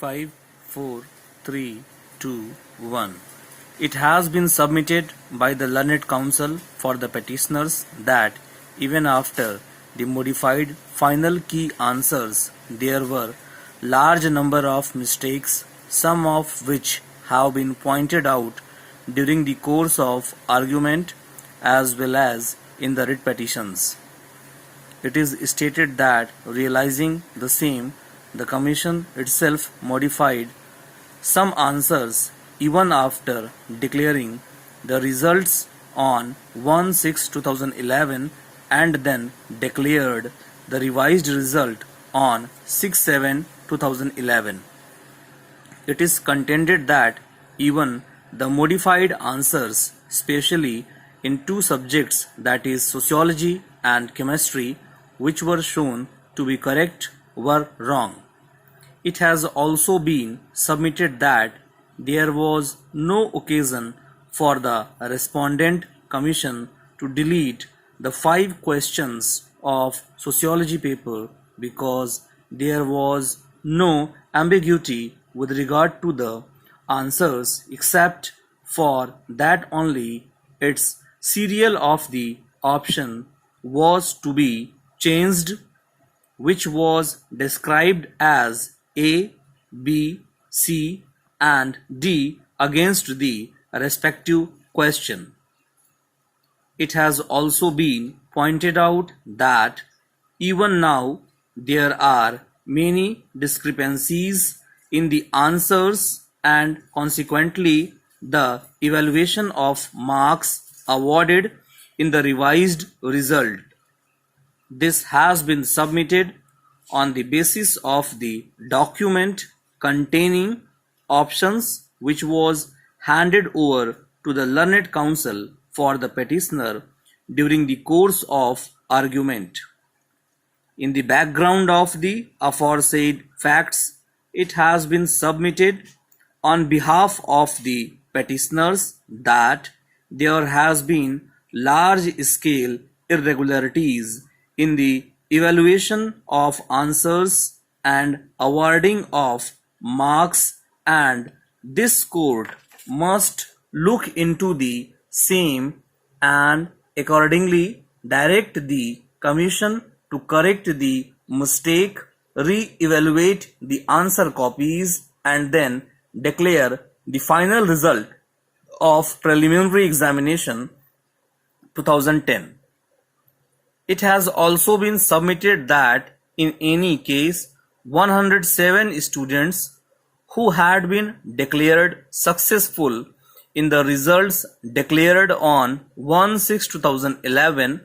5, 4, 3, 2, 1. It has been submitted by the Learned Counsel for the petitioners that even after the modified final key answers, there were large number of mistakes, some of which have been pointed out during the course of argument as well as in the writ petitions. It is stated that realizing the same, the Commission itself modified some answers even after declaring the results on 1/6/2011 and then declared the revised result on 6/7/2011. It is contended that even the modified answers, especially in two subjects, that is sociology and chemistry, which were shown to be correct, were wrong. It has also been submitted that there was no occasion for the respondent commission to delete the 5 questions of sociology paper because there was no ambiguity with regard to the answers except for that only its serial of the option was to be changed, which was described as A, B, C and D against the respective question. It has also been pointed out that even now there are many discrepancies in the answers and consequently the evaluation of marks awarded in the revised result. This has been submitted on the basis of the document containing options which was handed over to the Learned Counsel for the petitioner during the course of argument. In the background of the aforesaid facts, it has been submitted on behalf of the petitioners that there has been large-scale irregularities in the evaluation of answers and awarding of marks, and this court must look into the same and accordingly direct the commission to correct the mistake, re-evaluate the answer copies and then declare the final result of preliminary examination 2010. It has also been submitted that in any case 107 students who had been declared successful in the results declared on 1/6/2011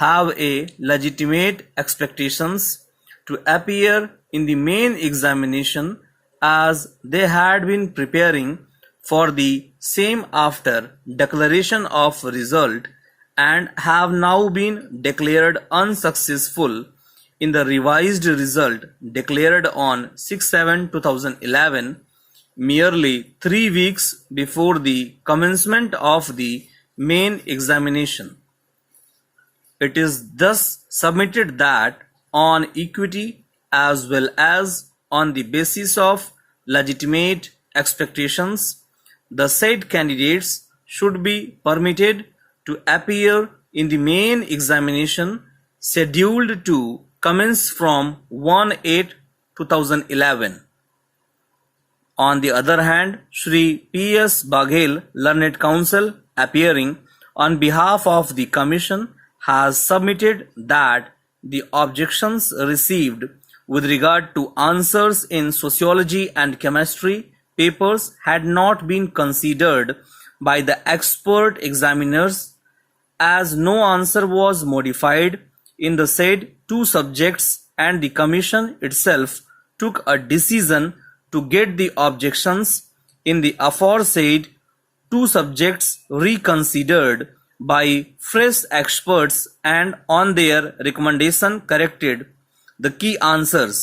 have a legitimate expectations to appear in the main examination as they had been preparing for the same after declaration of result and have now been declared unsuccessful in the revised result declared on 6/7/2011, merely 3 weeks before the commencement of the main examination. It is thus submitted that on equity as well as on the basis of legitimate expectations, the said candidates should be permitted to appear in the main examination scheduled to commence from 1/8/2011. On the other hand, Shri P.S. Baghel, Learned Counsel, appearing on behalf of the Commission, has submitted that the objections received with regard to answers in sociology and chemistry papers had not been considered by the expert examiners, as no answer was modified in the said two subjects, and the Commission itself took a decision to get the objections in the aforesaid two subjects reconsidered by fresh experts and on their recommendation corrected the key answers.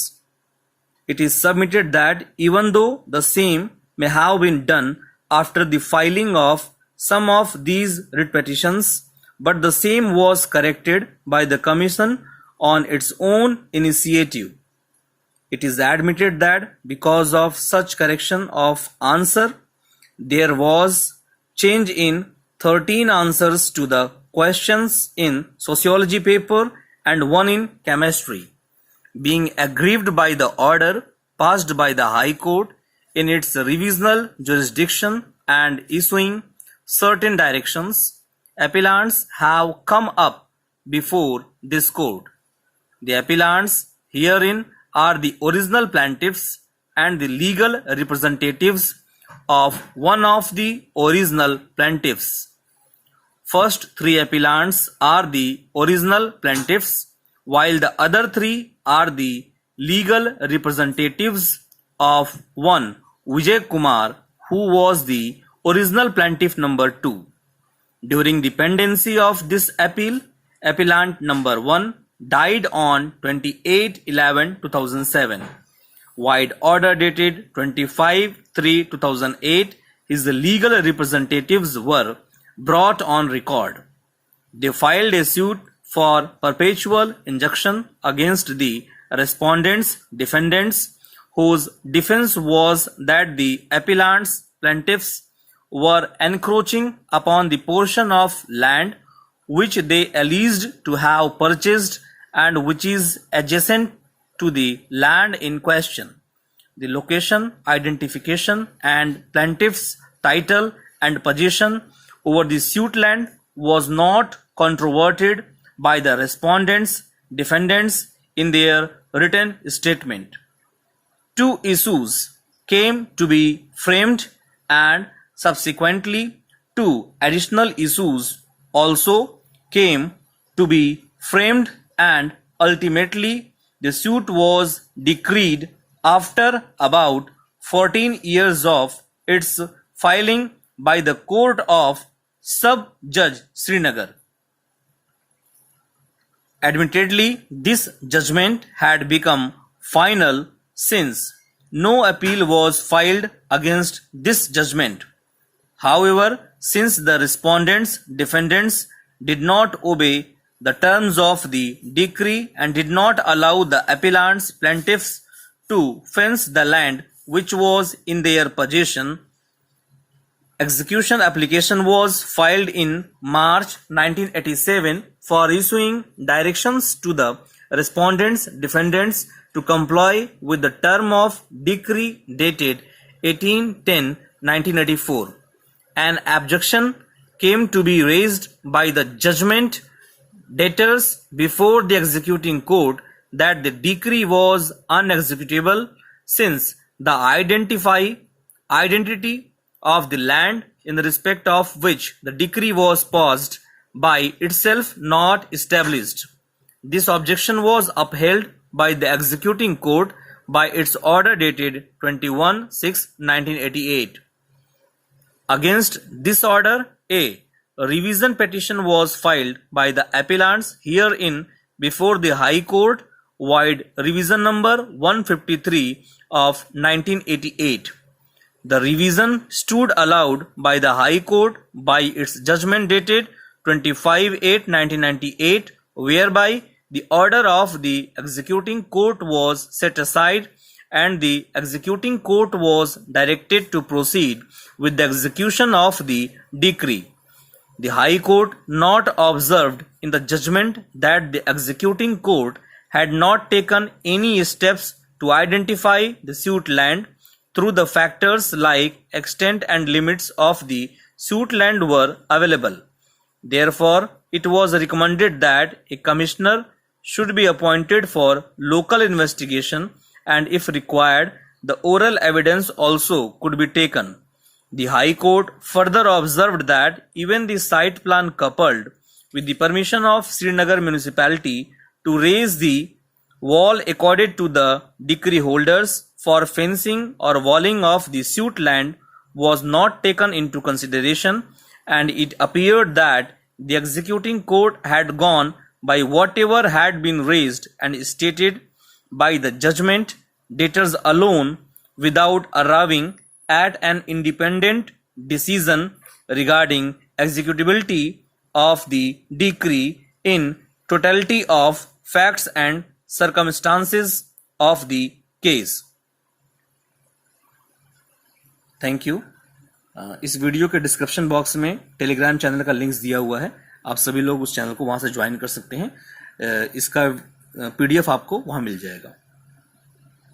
It is submitted that even though the same may have been done after the filing of some of these writ petitions, but the same was corrected by the Commission on its own initiative. It is admitted that because of such correction of answer, there was change in 13 answers to the questions in sociology paper and one in chemistry. Being aggrieved by the order passed by the High Court in its revisional jurisdiction and issuing certain directions, appellants have come up before this court. The appellants herein are the original plaintiffs and the legal representatives of one of the original plaintiffs. First three appellants are the original plaintiffs, while the other three are the legal representatives of one Vijay Kumar, who was the original plaintiff number 2. During the pendency of this appeal, appellant number 1 died on 28/11/2007. Wide order dated 25/3/2008, his legal representatives were brought on record. They filed a suit for perpetual injunction against the respondents, defendants, whose defense was that the appellants plaintiffs were encroaching upon the portion of land which they alleged to have purchased and which is adjacent to the land in question. The location, identification, and plaintiff's title and possession over the suit land was not controverted by the respondents, defendants in their written statement. Two issues came to be framed and subsequently two additional issues also came to be framed, and ultimately the suit was decreed after about 14 years of its filing by the Court of Sub-Judge Srinagar. Admittedly, this judgment had become final since no appeal was filed against this judgment. However, since the respondents, defendants did not obey the terms of the decree and did not allow the appellants plaintiffs to fence the land which was in their possession, execution application was filed in March 1987 for issuing directions to the respondents, defendants to comply with the term of decree dated 18/10/1984. An objection came to be raised by the judgment debtors before the executing court that the decree was unexecutable since the identity of the land in respect of which the decree was passed by itself not established. This objection was upheld by the executing court by its order dated 21/6/1988. Against this order, a revision petition was filed by the appellants herein before the High Court, void revision number 153 of 1988. The revision stood allowed by the High Court by its judgment dated 25/8/1998, whereby the order of the executing court was set aside and the executing court was directed to proceed with the execution of the decree. The High Court not observed in the judgment that the executing court had not taken any steps to identify the suit land through the factors like extent and limits of the suit land were available. Therefore, it was recommended that a commissioner should be appointed for local investigation, and if required, the oral evidence also could be taken. The High Court further observed that even the site plan coupled with the permission of Srinagar municipality to raise the wall accorded to the decree holders for fencing or walling of the suit land was not taken into consideration, and it appeared that the executing court had gone by whatever had been raised and stated by the judgment debtors alone without arriving at an independent decision regarding executability of the decree in totality of facts and circumstances of the case. Thank you. इस video के description box में Telegram channel का links दिया हुआ है, आप सभी लोग उस चैनल को वहां से ज्वाइन कर सकते हैं। इसका PDF आपको वहां मिल जाएगा।